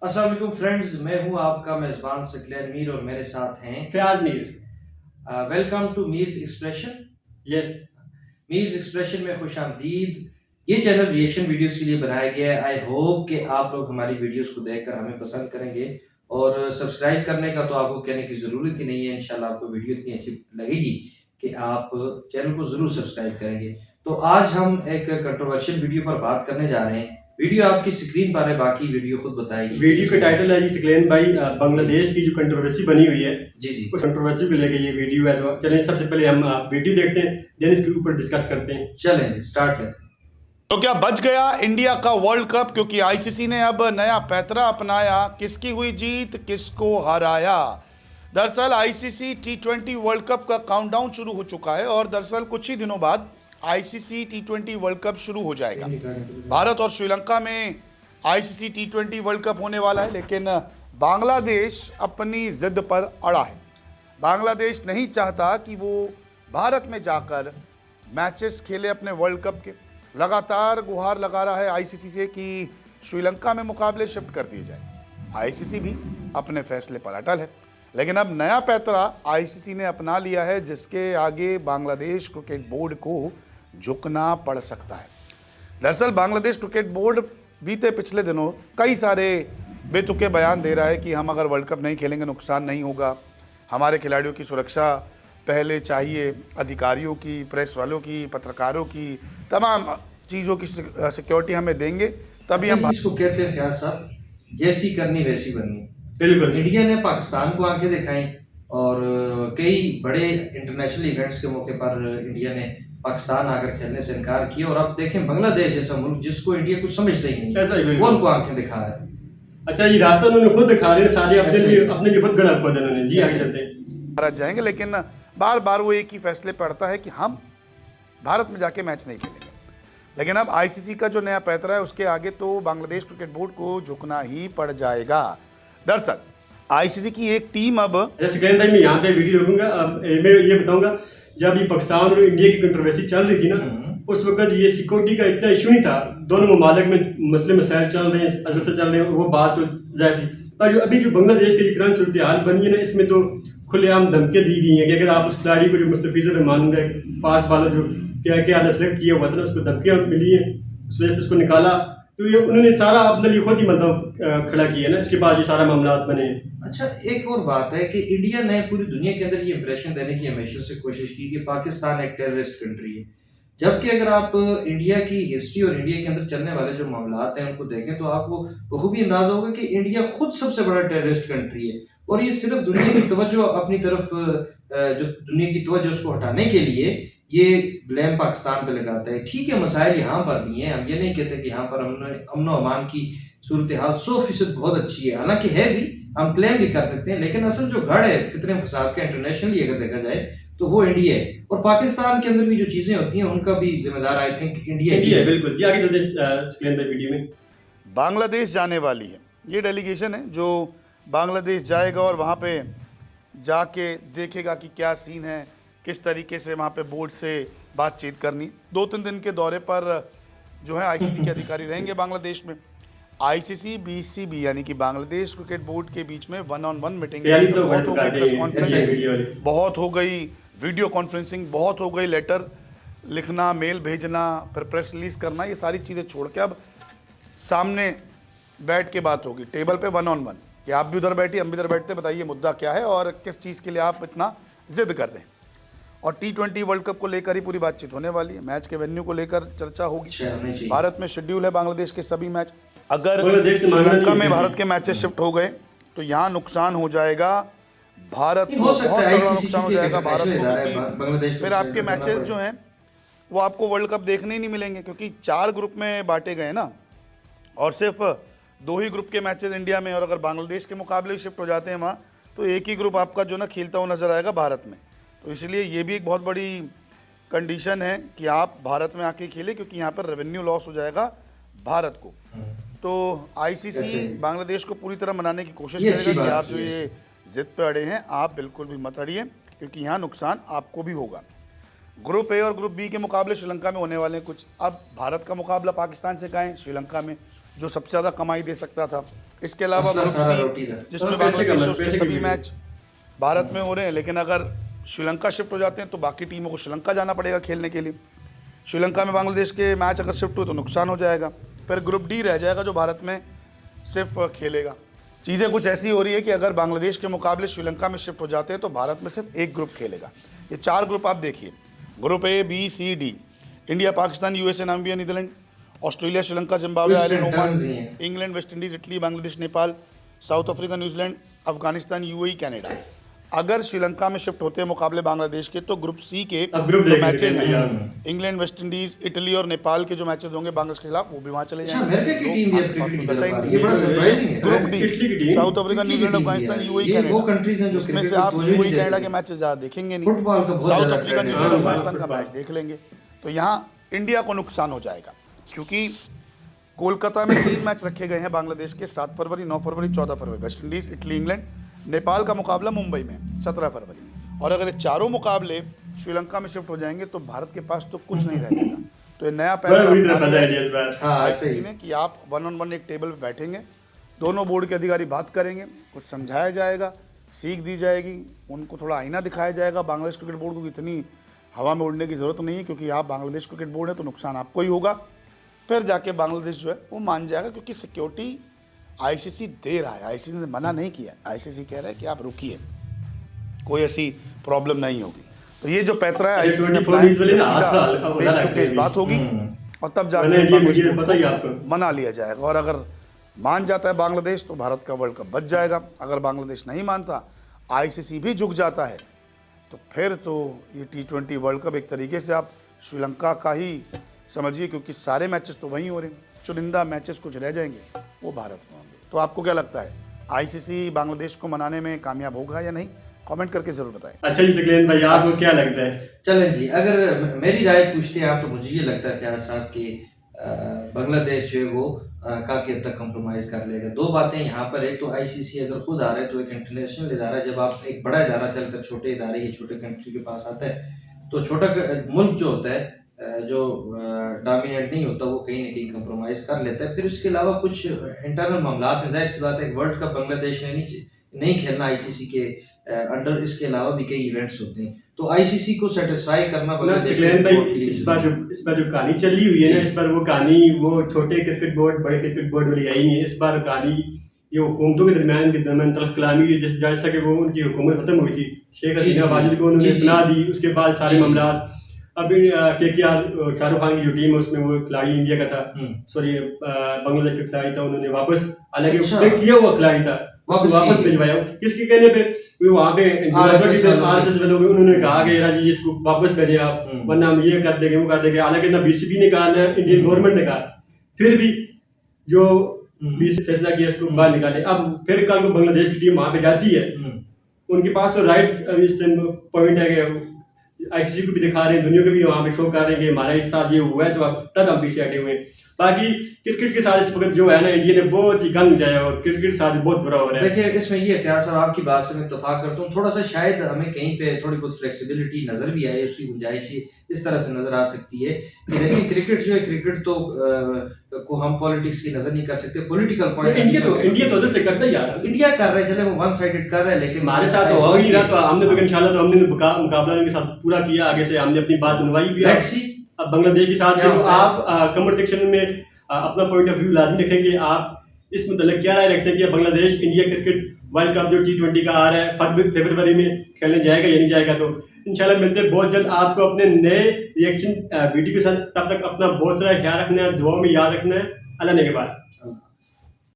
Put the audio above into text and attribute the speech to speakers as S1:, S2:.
S1: अस्सलाम वालेकुम फ्रेंड्स, मैं हूं आपका मेज़बान सकलैन मीर और मेरे साथ हैं
S2: Fayaz Mir.
S1: Welcome to Mir's expression.
S2: Yes.
S1: Mir's expression में खुश आमदीद। ये चैनल रिएक्शन वीडियोस के लिए बनाया गया है। आई होप कि आप लोग हमारी वीडियोस को देखकर हमें पसंद करेंगे और सब्सक्राइब करने का तो आपको कहने की ज़रूरत ही नहीं है। इंशाल्लाह आपको वीडियो इतनी अच्छी लगेगी कि आप चैनल को ज़रूर सब्सक्राइब करेंगे। तो आज हम एक कंट्रोवर्शियल वीडियो पर बात करने जा रहे हैं। वीडियो आपकी स्क्रीन पर है, बाकी वीडियो खुद बताएगी।
S2: वीडियो का टाइटल है जी सकलैन भाई, बांग्लादेश की जो कंट्रोवर्सी बनी हुई है
S1: जी जी,
S2: उस कंट्रोवर्सी को लेकर ये वीडियो है। तो चलिए सबसे पहले हम वीडियो देखते हैं, देन इसके ऊपर डिस्कस करते हैं।
S1: चलें जी, स्टार्ट करते हैं।
S3: तो क्या बच गया इंडिया का वर्ल्ड कप, क्योंकि आईसीसी ने अब नया पैतरा अपनाया। किसकी हुई जीत, किसको हराया। दरअसल आईसीसी टी20 वर्ल्ड कप का काउंटडाउन शुरू हो चुका है और दरअसल कुछ ही दिनों बाद आईसीसी टी20 वर्ल्ड कप शुरू हो जाएगा। भारत और श्रीलंका में आईसीसी टी20 वर्ल्ड कप होने वाला है, लेकिन बांग्लादेश अपनी जिद पर अड़ा है। बांग्लादेश नहीं चाहता कि वो भारत में जाकर मैचेस खेले अपने वर्ल्ड कप के। लगातार गुहार लगा रहा है आईसीसी से कि श्रीलंका में मुकाबले शिफ्ट कर दिए जाए। आईसीसी भी अपने फैसले पर अटल है, लेकिन अब नया पैतरा आईसीसी ने अपना लिया है जिसके आगे बांग्लादेश क्रिकेट बोर्ड को झुकना पड़ सकता है। दरअसल बांग्लादेश क्रिकेट बोर्ड बीते पिछले दिनों कई सारे बेतुके बयान दे रहा है कि हम अगर वर्ल्ड कप नहीं खेलेंगे नुकसान नहीं होगा, हमारे खिलाड़ियों की सुरक्षा पहले चाहिए, अधिकारियों की, प्रेस वालों की, पत्रकारों की, तमाम चीज़ों की सिक्योरिटी हमें देंगे तभी हम।
S1: इसको कहते हैं फयाज साहब, जैसी करनी वैसी बननी।
S2: बिल्कुल।
S1: इंडिया ने पाकिस्तान को आंखें दिखाई और कई बड़े इंटरनेशनल इवेंट्स के मौके पर इंडिया ने पाकिस्तान आकर खेलने से इनकार किया और अब देखें बांग्लादेश जैसा मुल्क जिसको इंडिया कुछ समझता ही नहीं
S2: ऐसा ही
S1: है, वो उनको आंखें दिखा रहा है।
S2: अच्छा, ये रास्ता उन्होंने खुद दिखा रहे हैं, सारे अपने लिए खुद गड़ा खुद उन्होंने। जी आगे चलते हैं।
S3: भारत जाएंगे, लेकिन बार बार वो एक ही फैसले पड़ता है कि हम भारत में जाके मैच नहीं खेलेंगे। लेकिन अब आईसीसी का जो नया पैतरा है उसके आगे तो बांग्लादेश क्रिकेट बोर्ड को झुकना ही पड़ जाएगा। दरअसल आईसीसी की एक टीम अब
S2: सकलैन भाई, मैं यहाँ पे वीडियो रोकूंगा। मैं ये बताऊंगा, जब ये पाकिस्तान और इंडिया की कंट्रोवर्सी चल रही थी ना, उस वक्त ये सिक्योरिटी का इतना इशू नहीं था। दोनों ममालिक में मसले मसाइल चल रहे हैं, अजल से चल रहे हैं, वो बात तो जाहिर सी। पर जो अभी जो बांग्लादेश की करंट सूरत हाल बनी है ना, इसमें तो खुलेआम धमकियाँ दी गई हैं कि अगर आप उस खिलाड़ी को जो मुस्तफिजुर रहमान का फास्ट बॉलर जो क्या सेलेक्ट किया हुआ था ना, उसको धमकियाँ मिली हैं, उस वजह से उसको निकाला। तो ये उन्होंने सारा अपने लिए खुद ही मतलब खड़ा किया ना, इसके बाद ये सारा मामला बने।
S1: अच्छा, एक और बात है कि इंडिया ने पूरी दुनिया के अंदर ये इंप्रेशन देने की हमेशा से कोशिश की कि पाकिस्तान एक टेररिस्ट कंट्री है, जबकि अगर आप इंडिया की हिस्ट्री और इंडिया के अंदर चलने वाले जो मामलात हैं उनको देखें तो आपको बखूबी अंदाजा होगा कि इंडिया खुद सबसे बड़ा टेररिस्ट कंट्री है। और ये सिर्फ दुनिया की तवज्जो अपनी तरफ जो दुनिया की तवज्जो उसको हटाने के लिए ये ब्लेम पाकिस्तान पे लगाता है। ठीक है, मसाइल यहाँ पर भी हैं, हम ये नहीं कहते कि यहाँ पर अमन व अमान की सूरत हाल 100% बहुत अच्छी है, हालांकि है भी, हम क्लेम भी कर सकते हैं, लेकिन असल जो गढ़ है फितरे फसाद का इंटरनेशनली अगर देखा जाए तो वो इंडिया है। और पाकिस्तान के अंदर भी जो चीजें होती हैं उनका भी जिम्मेदार आई थिंक इंडिया
S2: है। बिल्कुल जी, आगे चलते सकलैन भाई वीडियो में।
S3: बांग्लादेश जाने वाली है, ये डेलीगेशन है जो बांग्लादेश जाएगा और वहाँ पे जाके देखेगा कि क्या सीन है, किस तरीके से वहाँ पे बोर्ड से बातचीत करनी। 2-3 दिन के दौरे पर जो है आईसीसी के अधिकारी रहेंगे बांग्लादेश में। आईसीसी बीसीबी यानी कि बांग्लादेश क्रिकेट बोर्ड के बीच में 1-on-1 मीटिंग बहुत हो गई, प्रेस कॉन्फ्रेंसिंग बहुत हो गई, वीडियो कॉन्फ्रेंसिंग बहुत हो गई, लेटर लिखना, मेल भेजना, फिर प्रेस रिलीज करना, ये सारी चीज़ें छोड़ के अब सामने बैठ के बात होगी, टेबल पे 1-on-1 कि आप भी उधर बैठिए, हम भी इधर बैठते, बताइए मुद्दा क्या है और किस चीज़ के लिए आप इतना जिद कर रहे हैं। और टी20 वर्ल्ड कप को लेकर ही पूरी बातचीत होने वाली है। मैच के वेन्यू को लेकर चर्चा होगी। भारत में शेड्यूल है बांग्लादेश के सभी मैच। अगर श्रीलंका में भारत के मैचेस शिफ्ट हो गए तो यहाँ नुकसान हो जाएगा भारत को, बहुत बड़ा नुकसान हो जाएगा भारत को। फिर आपके मैचेस जो हैं वो आपको वर्ल्ड कप देखने ही नहीं मिलेंगे, क्योंकि 4 ग्रुप में बांटे गए ना, और सिर्फ 2 ही ग्रुप के मैचेस इंडिया में, और अगर बांग्लादेश के मुकाबले शिफ्ट हो जाते हैं वहाँ तो एक ही ग्रुप आपका जो ना खेलता हुआ नजर आएगा भारत में। तो इसलिए ये भी एक बहुत बड़ी कंडीशन है कि आप भारत में आके खेलें, क्योंकि यहाँ पर रेवेन्यू लॉस हो जाएगा भारत को। तो आईसीसी बांग्लादेश को पूरी तरह मनाने की कोशिश करेगा कि आप जो ये जिद पे अड़े हैं आप बिल्कुल भी मत अड़िए, क्योंकि यहाँ नुकसान आपको भी होगा। ग्रुप ए और ग्रुप बी के मुकाबले श्रीलंका में होने वाले हैं कुछ। अब भारत का मुकाबला पाकिस्तान से कहें, श्रीलंका में जो सबसे ज़्यादा कमाई दे सकता था, इसके अलावा
S1: असला
S3: ग्रुप
S1: सारा
S3: सी,
S1: रोटी था।
S3: जिसमें
S2: और पैसे
S3: बांग्लादेश
S2: कम है,
S3: उसके
S2: पैसे
S3: सभी
S2: की
S3: मैच भारत में हो रहे हैं, लेकिन अगर श्रीलंका शिफ्ट हो जाते हैं तो बाकी टीमों को श्रीलंका जाना पड़ेगा खेलने के लिए। श्रीलंका में बांग्लादेश के मैच अगर शिफ्ट हो तो नुकसान हो जाएगा। फिर ग्रुप डी रह जाएगा जो भारत में सिर्फ खेलेगा। चीज़ें कुछ ऐसी हो रही है कि अगर बांग्लादेश के मुकाबले श्रीलंका में शिफ्ट हो जाते हैं तो भारत में सिर्फ एक ग्रुप खेलेगा। ये 4 ग्रुप आप देखिए, group A, B, C, D. India, Pakistan, USA, Namibia, Netherlands, Australia, Sri Lanka, Zimbabwe,
S1: Twists
S3: Ireland,
S1: and
S3: Oman,
S1: turns ही हैं।
S3: England, West Indies, Italy, Bangladesh, Nepal, South Africa, New Zealand, Afghanistan, UAE, Canada. अगर श्रीलंका में शिफ्ट होते हैं मुकाबले बांग्लादेश के तो ग्रुप सी के
S2: अब ग्रुप
S3: जो
S2: देख
S3: मैचेज
S2: लेते हैं
S3: हैं, इंग्लैंड, वेस्ट इंडीज, इटली और नेपाल के जो मैचेस होंगे बांग्लादेश के खिलाफ, वो भी वहाँ चले
S1: अच्छा,
S3: जाएंगे।
S1: अमेरिका की टीम भी अब
S3: तो
S1: क्रिकेट की
S3: आपको
S1: तरफ आ रही है,
S3: बचा
S1: ये बड़ा सरप्राइजिंग है।
S3: ग्रुप डी,
S2: इटली की टीम,
S3: साउथ अफ्रीका,
S1: इटली की
S3: न्यूजीलैंड,
S1: टीम भी
S3: अफगानिस्तान,
S1: है।
S3: यूएई,
S1: ये वो
S3: कनाडा।
S1: कंट्रीज हैं जो
S3: इसमें
S1: क्रिकेट
S3: से
S1: को
S3: आप
S1: तवज्जो
S3: यूएई,
S1: नहीं
S3: कनाडा
S1: देती।
S3: के मैचेस ज़्यादा देखेंगे नहीं,
S1: फुटबॉल का बहुत
S3: साउथ
S1: ज्यादा
S3: अफ्रीका,
S1: ट्रेंड है।
S3: न्यूजीलैंड,
S2: हाँ,
S3: अफगानिस्तान का
S2: फुटबॉल।
S3: मैच देख लेंगे। तो यहाँ इंडिया को नुकसान हो जाएगा, क्योंकि कोलकाता में 3 मैच रखे गए हैं बांग्लादेश के, 7 फरवरी, 9 फरवरी, 14 फरवरी। West Indies, Italy, England, Nepal का मुकाबला मुंबई में 17 फरवरी। और अगर ये चारों मुकाबले श्रीलंका में शिफ्ट हो जाएंगे तो भारत के पास तो कुछ नहीं रह जाएगा। तो ये नया
S2: बड़ा बुरी तरह
S3: पैटर्न
S2: फंसा है इस बार।
S1: हाँ,
S3: ICC
S1: सही।
S3: ने कि आप 1-on-1 एक टेबल पे बैठेंगे, दोनों बोर्ड के अधिकारी बात करेंगे, कुछ समझाया जाएगा, सीख दी जाएगी, उनको थोड़ा आईना दिखाया जाएगा। बांग्लादेश क्रिकेट बोर्ड को इतनी हवा में उड़ने की ज़रूरत नहीं है, क्योंकि आप बांग्लादेश क्रिकेट बोर्ड है तो नुकसान आपको ही होगा। फिर जाके बांग्लादेश जो है वो मान जाएगा, क्योंकि सिक्योरिटी ICC दे रहा है। ICC ने मना नहीं किया, ICC कह रहा है कि आप रुकिए, कोई ऐसी प्रॉब्लम नहीं होगी। तो ये जो पैतरा है
S2: ये
S3: ICC ने
S2: 24 न्यूज़ वाले ना
S3: सीधा
S2: हाथ डाल-
S3: फेस टू
S2: डाल
S3: फेस
S2: के
S3: बात होगी और तब जाके
S2: मैंने इंडिया
S3: बांग्लादेश
S2: मीडिया पता ही आपको।
S3: को मना लिया जाएगा। और अगर मान जाता है बांग्लादेश तो भारत का वर्ल्ड कप बच जाएगा। अगर बांग्लादेश नहीं मानता, ICC भी झुक जाता है, तो फिर तो ये T20 वर्ल्ड कप एक तरीके से आप श्रीलंका का ही समझिए, क्योंकि सारे मैचेस तो वहीं हो रहे हैं, चुनिंदा मैचेस कुछ रह जाएंगे वो भारत में होंगे। तो आपको क्या लगता है, ICC बांग्लादेश को मनाने में कामयाब होगा या नहीं? कमेंट करके जरूर बताएं।
S2: अच्छा जी सकलेन भाई, आपको क्या लगता है?
S1: चलें जी, अगर मेरी राय पूछते हैं आप तो मुझे ये लगता है फयाज साहब कि बांग्लादेश जो है वो काफ़ी हद तक कंप्रोमाइज़ कर लेगा। 2 बातें यहाँ पर, एक तो ICC अगर खुद आ रहा है तो एक इंटरनेशनल इदारा, जब आप एक बड़ा इदारा चलकर छोटे इदारे या छोटे कंट्री के पास आता है तो छोटा मुल्क जो होता है जो डोमिनेट नहीं होता वो कहीं ना कहीं कंप्रोमाइज़ कर लेता है। फिर उसके अलावा कुछ इंटरनल मामला हैं, जाहिर सी बात है वर्ल्ड कप बांग्लादेश ने नहीं खेलना ICC के अंडर, इसके अलावा भी कई इवेंट्स होते हैं, तो ICC को सेटिस्फाई करना बांग्लादेश
S2: सकलेन
S1: के
S2: भाई,
S1: बोर्ड के लिए
S2: इस बार जो कहानी चली हुई है ना, इस बार वो कहानी वो छोटे क्रिकेट बोर्ड बड़े क्रिकेट बोर्ड वाली आई नहीं है। इस बार कहानी ये हुकूमतों के दरमियान तल्ख कलामी, जैसा कि वो उनकी हुकूमत खत्म हुई थी, शेख हसीना वाजिद को उन्होंने इत्तला दी, उसके बाद सारे मामला। अब KKR शाहरुख खान की जो टीम है उसमें वो खिलाड़ी इंडिया का था, सॉरी बांग्लादेश का खिलाड़ी था, उन्होंने वापस, हालांकि उसने किया हुआ खिलाड़ी था, वापस भिजवाया। किसके कहने पे? वहाँ पे RSS वालों, उन्होंने कहा कि यार जी इसको वापस भेजें आप, वरना हम ये कर देंगे वो कर देंगे। हालांकि ना BCB ने कहा ना इंडियन गवर्नमेंट ने कहा, फिर भी जो BCB फैसला किया इसको बाहर निकाले। अब फिर कल को बांग्लादेश की टीम वहाँ पे जाती है, उनके पास तो राइट पॉइंट है कि ICC को भी दिखा रहे हैं, दुनिया को भी वहाँ पे शो कर रहे हैं कि हमारे साथ ये हुआ है, तो अब तब हम पीछे हटे हुए हैं। बाकी क्रिकेट के साथ इस वक्त जो है ना, इंडिया ने बहुत ही गंद मचाया और क्रिकेट के साथ बहुत बुरा हो रहा है।
S1: देखिए, इसमें ये फयाज साहब आपकी बात से मैं इत्तेफाक करता हूँ, थोड़ा सा शायद हमें कहीं पे थोड़ी बहुत फ्लेक्सिबिलिटी नज़र भी आए, उसकी गुंजाइश इस तरह से नज़र आ सकती है कि देखिए क्रिकेट जो है, क्रिकेट तो को हम पॉलिटिक्स की नज़र नहीं कर सकते, पॉलिटिकल पॉइंट
S2: इंडिया तो उधर से करता ही यार,
S1: इंडिया कर रहे, चले वो वन साइडेड कर रहे हैं, लेकिन
S2: हमारे साथ तो हो ही नहीं रहा। तो हमने तो इंशाल्लाह तो हमने मुकाबला उनके साथ पूरा किया, आगे से हमने अपनी बात मनवाई भी। अब बांग्लादेश के साथ तो आप कमेंट सेक्शन में अपना पॉइंट ऑफ व्यू लाजमी रखेंगे। आप इस मतलब क्या राय रखते हैं कि Bangladesh India cricket world cup जो T20 का आ रहा है फरवरी में खेलने जाएगा या नहीं जाएगा? तो इंशाल्लाह मिलते हैं बहुत जल्द आपको अपने नए रिएक्शन वीडियो के साथ। तब तक अपना बहुत सारा ख्याल रखना है, दुआ में याद रखना है। अल्लाह ने के बाद।